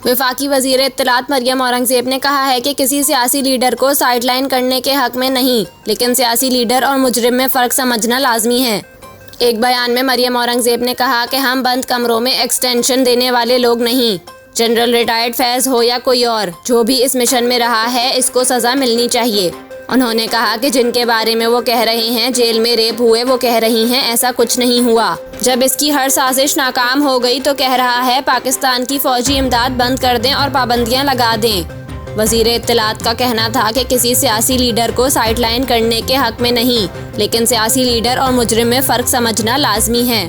वफाकी वज़ीर इत्तलात मरियम औरंगज़ेब ने कहा है कि किसी सियासी लीडर को साइडलाइन करने के हक में नहीं, लेकिन सियासी लीडर और मुजरिम में फ़र्क समझना लाजमी है। एक बयान में मरियम औरंगज़ेब ने कहा कि हम बंद कमरों में एक्सटेंशन देने वाले लोग नहीं। जनरल रिटायर्ड फैज़ हो या कोई और, जो भी इस मिशन में रहा है इसको सज़ा मिलनी चाहिए। उन्होंने कहा कि जिनके बारे में वो कह रहे हैं जेल में रेप हुए, वो कह रही हैं ऐसा कुछ नहीं हुआ। जब इसकी हर साजिश नाकाम हो गई तो कह रहा है पाकिस्तान की फ़ौजी इमदाद बंद कर दें और पाबंदियां लगा दें। वज़ीर इत्तलात का कहना था कि किसी सियासी लीडर को साइडलाइन करने के हक में नहीं, लेकिन सियासी लीडर और मुजरिम में फ़र्क समझना लाजमी है।